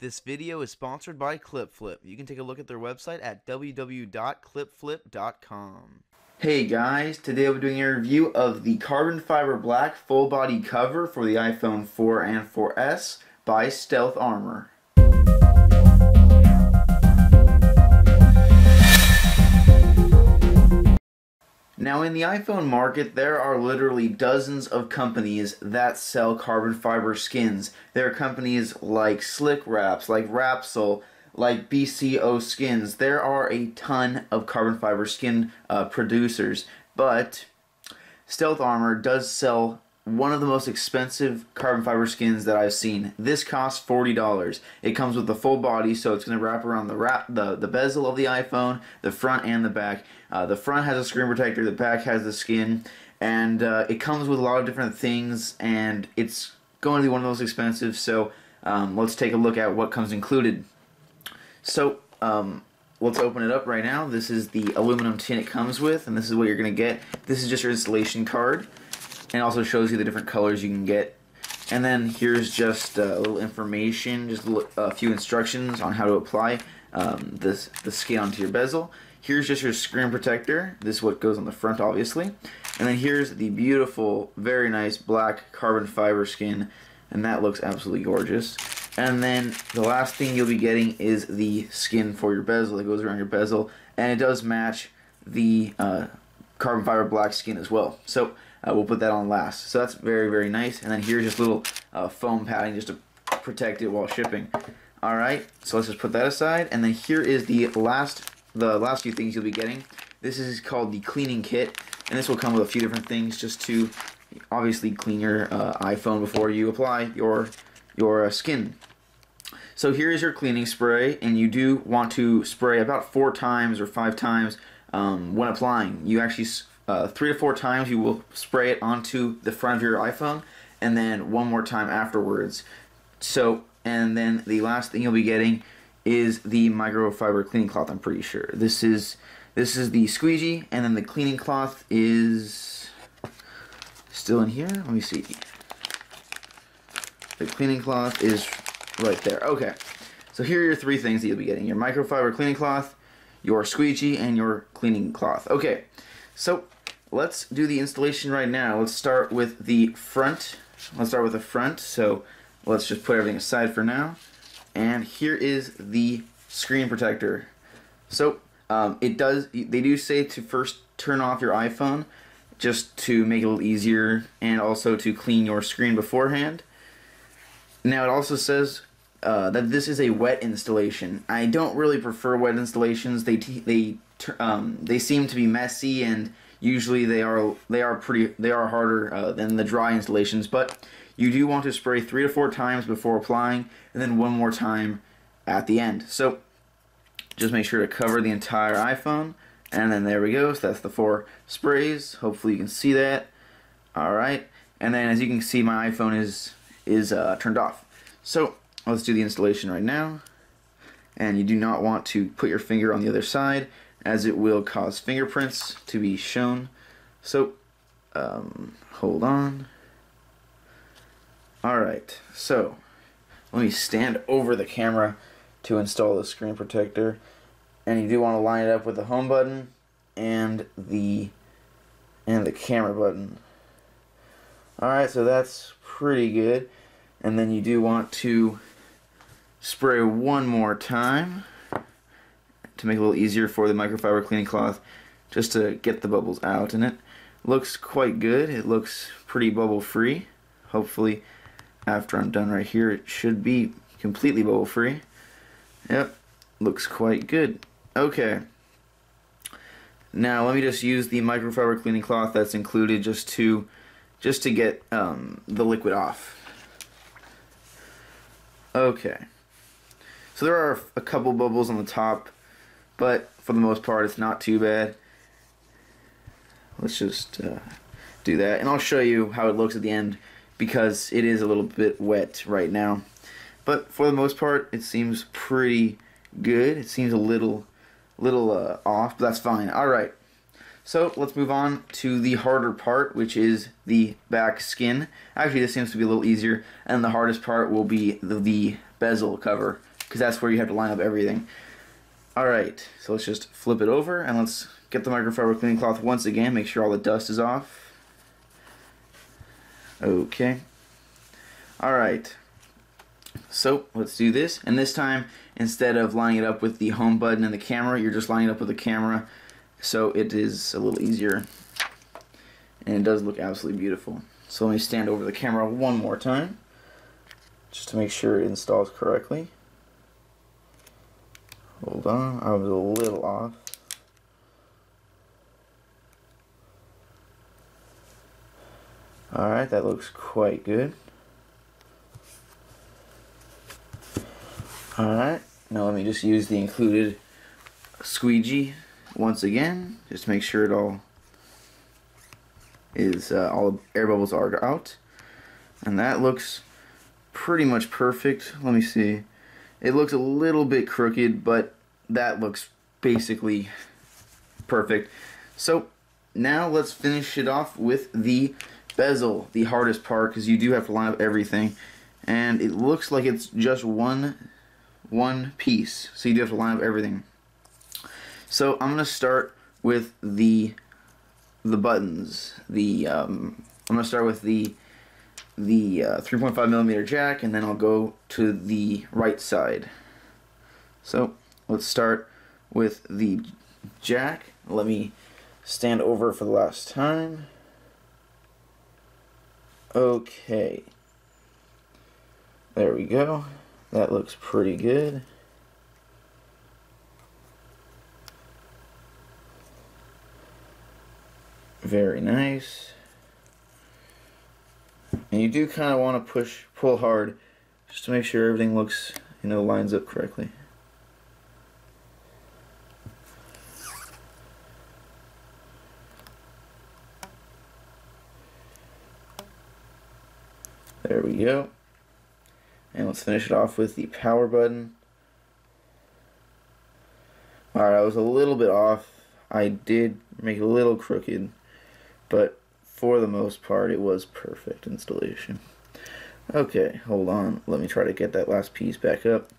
This video is sponsored by ClipFlip. You can take a look at their website at www.clipflip.com. Hey guys, today I'll be doing a review of the carbon fiber black full body cover for the iPhone 4 and 4S by Stealth Armor. Now in the iPhone market, there are literally dozens of companies that sell carbon fiber skins. There are companies like Slick Wraps, like Rapsol, like BCO Skins. There are a ton of carbon fiber skin producers, but Stealth Armor does sell one of the most expensive carbon fiber skins that I've seen. This costs $40. It comes with the full body, so it's going to wrap around the bezel of the iPhone, the front and the back. The front has a screen protector, the back has the skin, and it comes with a lot of different things, and it's going to be one of the most expensive, so let's take a look at what comes included. So, let's open it up right now. This is the aluminum tin it comes with, and this is what you're going to get. This is just your installation card, and it also shows you the different colors you can get. And then here's just a little information, just a few instructions on how to apply the skin onto your bezel. Here's just your screen protector. This is what goes on the front, obviously. And then here's the beautiful, very nice black carbon fiber skin, and that looks absolutely gorgeous. And then the last thing you'll be getting is the skin for your bezel that goes around your bezel, and it does match the carbon fiber black skin as well. So we'll put that on last. So that's very, very nice. And then here's just little foam padding just to protect it while shipping. Alright, so let's just put that aside. And then here is the last few things you'll be getting. This is called the cleaning kit, and this will come with a few different things just to obviously clean your iPhone before you apply your skin. So here is your cleaning spray, and you do want to spray about 4 times or 5 times when applying. You actually 3 to 4 times you will spray it onto the front of your iPhone, and then 1 more time afterwards. So, and then the last thing you'll be getting is the microfiber cleaning cloth. I'm pretty sure this is the squeegee, and then the cleaning cloth is still in here. Let me see. The cleaning cloth is right there. Okay, so here are your 3 things that you'll be getting: your microfiber cleaning cloth, your squeegee, and your cleaning cloth. Okay, so let's do the installation right now. Let's start with the front. So let's just put everything aside for now. And here is the screen protector. So they do say to first turn off your iPhone just to make it a little easier, and also to clean your screen beforehand. Now it also says that this is a wet installation. I don't really prefer wet installations. They seem to be messy, and usually they are harder than the dry installations. But you do want to spray 3 to 4 times before applying, and then 1 more time at the end. So just make sure to cover the entire iPhone, and then there we go. So that's the 4 sprays. Hopefully you can see that. Alright, and then as you can see, my iPhone is turned off. So let's do the installation right now. And you do not want to put your finger on the other side, as it will cause fingerprints to be shown. So hold on. Alright, so let me stand over the camera to install the screen protector. And you do want to line it up with the home button and the camera button. Alright, so that's pretty good. And then you do want to spray 1 more time to make it a little easier for the microfiber cleaning cloth, just to get the bubbles out. And it looks quite good. It looks pretty bubble free. Hopefully after I'm done right here, it should be completely bubble free. Yep, looks quite good. Okay, now let me just use the microfiber cleaning cloth that's included just to get the liquid off. Okay, so there are a couple bubbles on the top, but for the most part it's not too bad. Let's just do that, and I'll show you how it looks at the end, because it is a little bit wet right now. But for the most part, it seems pretty good. It seems a little off, but that's fine. Alright, so let's move on to the harder part, which is the back skin. Actually, this seems to be a little easier, and the hardest part will be the bezel cover, because that's where you have to line up everything. Alright, so let's just flip it over and let's get the microfiber cleaning cloth once again, make sure all the dust is off. Okay. Alright, so let's do this, and this time instead of lining it up with the home button and the camera, you're just lining it up with the camera, so it is a little easier, and it does look absolutely beautiful. So let me stand over the camera one more time just to make sure it installs correctly. Hold on, I was a little off. Alright, that looks quite good. Alright, now let me just use the included squeegee once again, just to make sure it all is, all air bubbles are out. And that looks pretty much perfect. Let me see. It looks a little bit crooked, but that looks basically perfect. So now let's finish it off with the bezel, the hardest part, because you do have to line up everything. And it looks like it's just one piece, so you do have to line up everything. So I'm gonna start with the buttons. I'm gonna start with the 3.5 millimeter jack, and then I'll go to the right side. So let's start with the jack. Let me stand over for the last time. Okay, there we go. That looks pretty good. Very nice. And you do kind of want to pull hard, just to make sure everything looks, lines up correctly. There we go. And let's finish it off with the power button. Alright, I was a little bit off. I did make it a little crooked, but for the most part it was perfect installation. Okay, hold on. Let me try to get that last piece back up.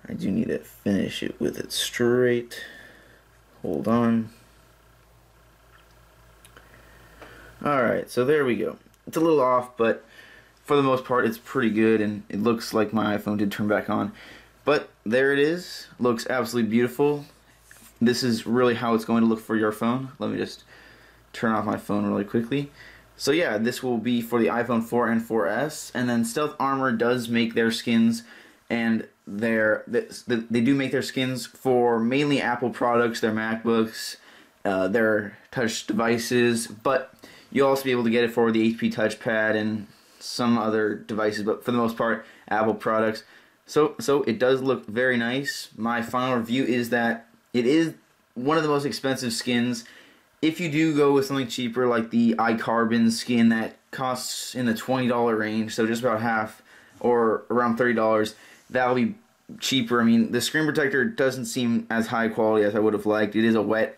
I do need to finish it with it straight. Hold on. Alright, so there we go. It's a little off, but for the most part it's pretty good, and it looks like my iPhone did turn back on. But there it is. Looks absolutely beautiful. This is really how it's going to look for your phone. Let me just turn off my phone really quickly. So yeah, this will be for the iPhone 4 and 4S, and then Stealth Armor does make their skins, and they do make their skins for mainly Apple products, their MacBooks, their touch devices, but you'll also be able to get it for the HP touchpad and some other devices, but for the most part, Apple products. So it does look very nice. My final review is that it is one of the most expensive skins. If you do go with something cheaper like the iCarbon skin that costs in the $20 range, so just about half, or around $30, that'll be cheaper. I mean, the screen protector doesn't seem as high quality as I would have liked. It is a wet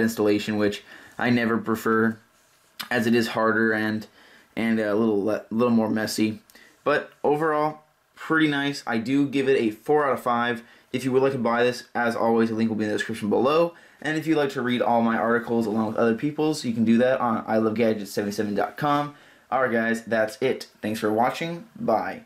installation, which I never prefer, as it is harder and a little more messy. But overall, pretty nice. I do give it a 4 out of 5. If you would like to buy this, as always, the link will be in the description below. And if you'd like to read all my articles along with other people's, you can do that on ilovegadgets77.com. Alright guys, that's it. Thanks for watching. Bye.